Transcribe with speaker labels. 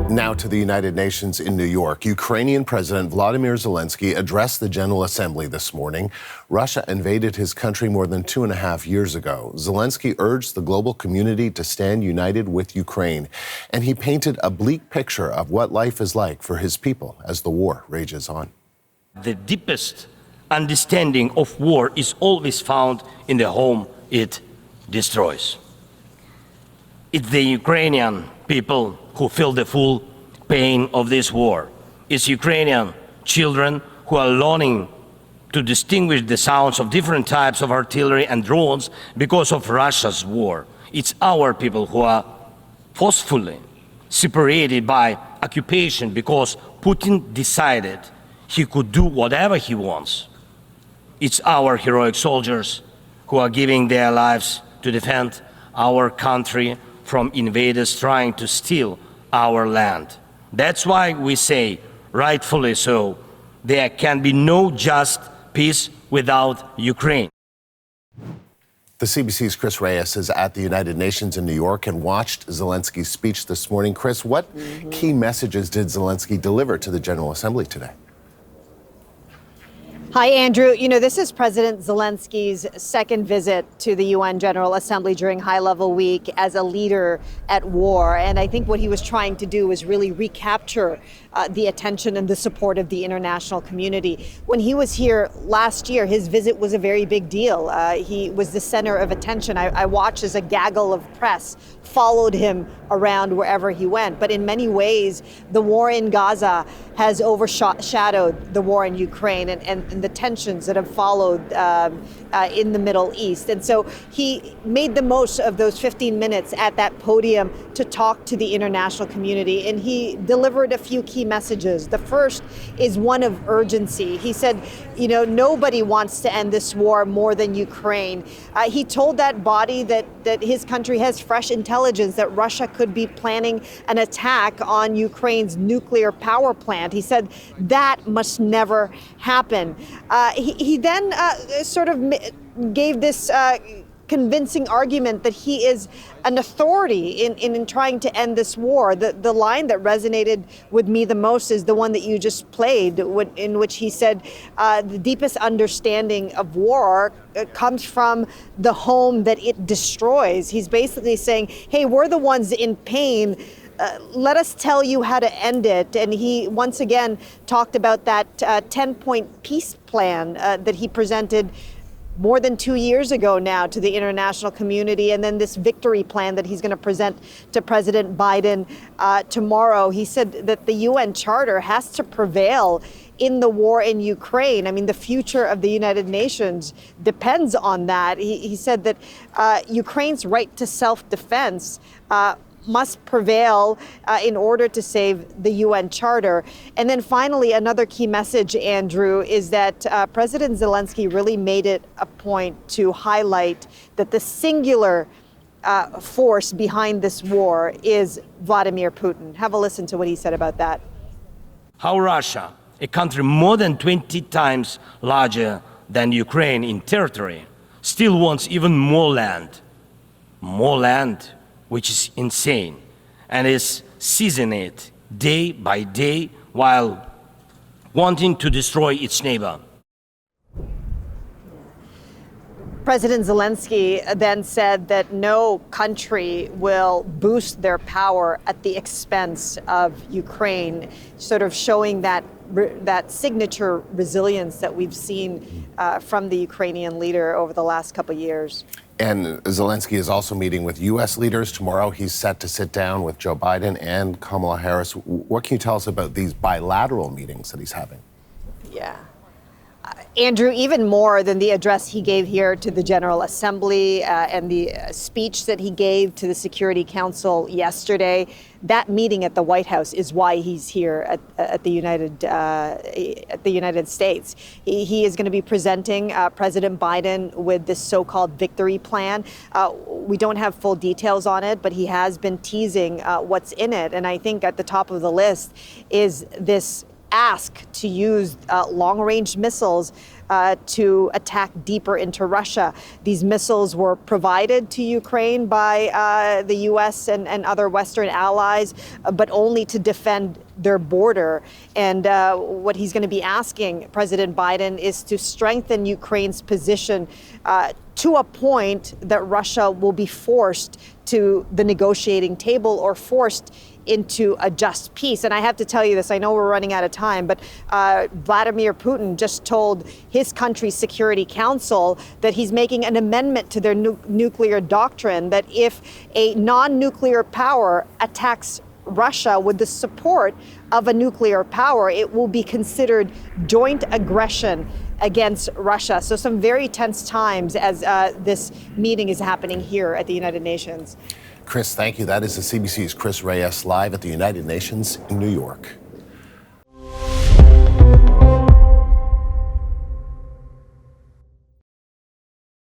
Speaker 1: Now to the United Nations in New York. Ukrainian President Volodymyr Zelenskyy addressed the General Assembly this morning. Russia invaded his country more than 2.5 years ago. Zelenskyy urged the global community to stand united with Ukraine, and he painted a bleak picture of what life is like for his people as the war rages on.
Speaker 2: The deepest understanding of war is always found in the home it destroys. It's the Ukrainian people who feel the full pain of this war. It's Ukrainian children who are learning to distinguish the sounds of different types of artillery and drones because of Russia's war. It's our people who are forcefully separated by occupation because Putin decided he could do whatever he wants. It's our heroic soldiers who are giving their lives to defend our country from invaders trying to steal our land. That's why we say, rightfully so, there can be no just peace without Ukraine.
Speaker 1: The CBC's Chris Reyes is at the United Nations in New York and watched Zelensky's speech this morning. Chris, what key messages did Zelenskyy deliver to the General Assembly today?
Speaker 3: Hi, Andrew. You know, this is President Zelenskyy's second visit to the UN General Assembly during high-level week as a leader at war. And I think what he was trying to do was really recapture the attention and the support of the international community. When he was here last year, his visit was a very big deal. He was the center of attention. I watched as a gaggle of press followed him around wherever he went. But in many ways, the war in Gaza has overshadowed the war in Ukraine and the tensions that have followed in the Middle East. And so he made the most of those 15 minutes at that podium to talk to the international community. And he delivered a few key messages. The first is one of urgency. He said, you know, nobody wants to end this war more than Ukraine. He told that body that his country has fresh intelligence that Russia could be planning an attack on Ukraine's nuclear power plant. He said that must never happen. He then sort of gave this convincing argument that he is an authority in trying to end this war. The line that resonated with me the most is the one that you just played, in which he said the deepest understanding of war comes from the home that it destroys. He's basically saying, hey, we're the ones in pain. Let us tell you how to end it. And he once again talked about that 10-point peace plan that he presented more than 2 years ago now to the international community, and then this victory plan that he's going to present to President Biden tomorrow. He said that the UN Charter has to prevail in the war in Ukraine. I mean, the future of the United Nations depends on that. He said that Ukraine's right to self-defense must prevail in order to save the UN Charter. And then finally, another key message, Andrew, is that President Zelenskyy really made it a point to highlight that the singular force behind this war is Vladimir Putin. Have a listen to what he said about that.
Speaker 2: How Russia, a country more than 20 times larger than Ukraine in territory, still wants even more land, which is insane, and is seizing it day by day while wanting to destroy its neighbor.
Speaker 3: President Zelenskyy then said that no country will boost their power at the expense of Ukraine, sort of showing that signature resilience that we've seen from the Ukrainian leader over the last couple of years.
Speaker 1: And Zelenskyy is also meeting with U.S. leaders tomorrow. He's set to sit down with Joe Biden and Kamala Harris. What can you tell us about these bilateral meetings that he's having?
Speaker 3: Yeah. Andrew, even more than the address he gave here to the General Assembly and the speech that he gave to the Security Council yesterday, that meeting at the White House is why he's here at the United States. He is going to be presenting President Biden with this so-called victory plan. We don't have full details on it, but he has been teasing what's in it. And I think at the top of the list is this ask to use long-range missiles to attack deeper into Russia. These missiles were provided to Ukraine by the U.S. and other Western allies, but only to defend their border. And what he's going to be asking President Biden is to strengthen Ukraine's position to a point that Russia will be forced to the negotiating table or forced into a just peace. And I have to tell you this, I know we're running out of time, but Vladimir Putin just told his country's Security Council that he's making an amendment to their nuclear doctrine, that if a non-nuclear power attacks Russia with the support of a nuclear power, it will be considered joint aggression against Russia. So some very tense times as this meeting is happening here at the United Nations.
Speaker 1: Chris, thank you. That is the CBC's Chris Reyes live at the United Nations in New York.